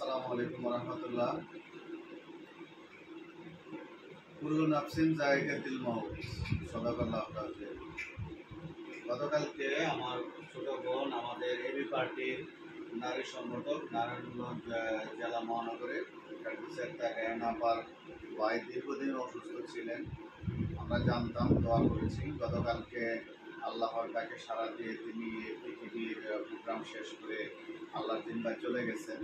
আসসালামু আলাইকুম রহমতুল্লাহ। কুল্লু নাফসিন যায়কাতুল মাউত, সাদাকাল্লাহু আযীম। গতকালকে আমার ছোট বোন আমাদের এবি পার্টির নারী সংগঠক নারায়ণগঞ্জ জেলা মহানগরের রেহানাপার ভাই দীর্ঘদিন অসুস্থ ছিলেন। আমরা জানতাম, দোয়া করেছি। গতকালকে আল্লাহর ডাকে সাড়া দিয়ে তিনি পৃথিবীর প্রোগ্রাম শেষ করে আল্লাহর জিম্মায় চলে গেছেন।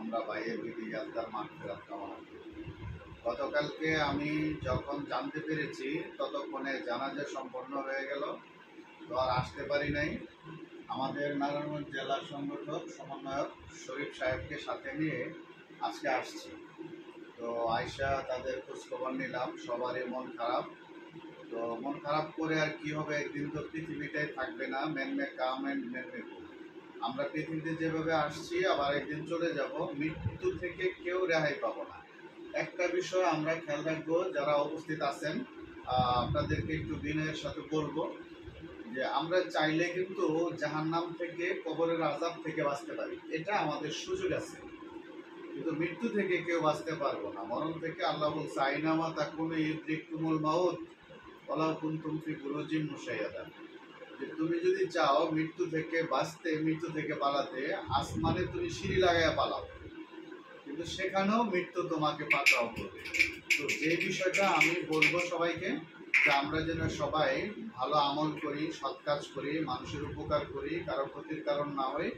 আমরা ভাইয়ের বিধি যাত্রার মাগফিরাত কামনা করি। গতকালকে আমি যখন জানতে পেরেছি ততক্ষণে জানাজা সম্পন্ন হয়ে গেল, তো আর আসতে পারি নাই। আমাদের নারায়ণগঞ্জ জেলা সংগঠক সমন্বয়ক শরীফ সাহেবকে সাথে নিয়ে আজকে আসছি। তো আয়সা তাদের খোঁজখবর নিলাম, সবারই মন খারাপ। তো মন খারাপ করে আর কি হবে, একদিন তো পৃথিবীটাই থাকবে না। মেনমে কাম এন্ড মেনমে গো। আমরা পৃথিবীতে যেভাবে আসছি আবার একদিন চলে যাব, মৃত্যু থেকে কেউ রেহাই পাবো না। একটা বিষয় আমরা খেয়াল রাখবো, যারা উপস্থিত আছেন আপনাদেরকে একটু বিনয়ের সাথে বলবো যে আমরা চাইলে কিন্তু জাহান্নাম থেকে, কবরের আযাব থেকে বাঁচতে পারি, এটা আমাদের সুযোগ আছে। কিন্তু মৃত্যু থেকে কেউ বাঁচতে পারবো না। মরণ থেকে আল্লাহ বলছে আইনামা তাকুনু ইউদরিকুমুল মাউত ওয়ালাউ কুনতুম ফি বুরুজিন মুশাইয়াদা, যে তুমি যদি চাও মৃত্যু থেকে বাঁচতে, মৃত্যু থেকে পালাতে, আসমানে তুমি সিঁড়ি লাগাইয়া পালাও, কিন্তু সেখানেও মৃত্যু তোমাকে পাকড়াও করবে। তো যে বিষয়টা আমি বলবো সবাইকে, যে আমরা যেন সবাই ভালো আমল করি, সৎ কাজ করি, মানুষের উপকার করি, কারো ক্ষতির কারণ না হই,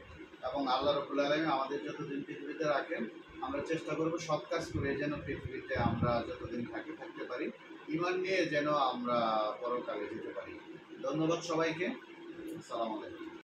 এবং আল্লাহ রাব্বুল আলামিন আমাদের যতদিন পৃথিবীতে রাখেন আমরা চেষ্টা করবো সৎ কাজ করে যেন পৃথিবীতে আমরা যতদিন থাকতে পারি, ঈমান নিয়ে যেন আমরা পরকালে যেতে পারি। ধন্যবাদ সবাইকে। আসসালামু আলাইকুম।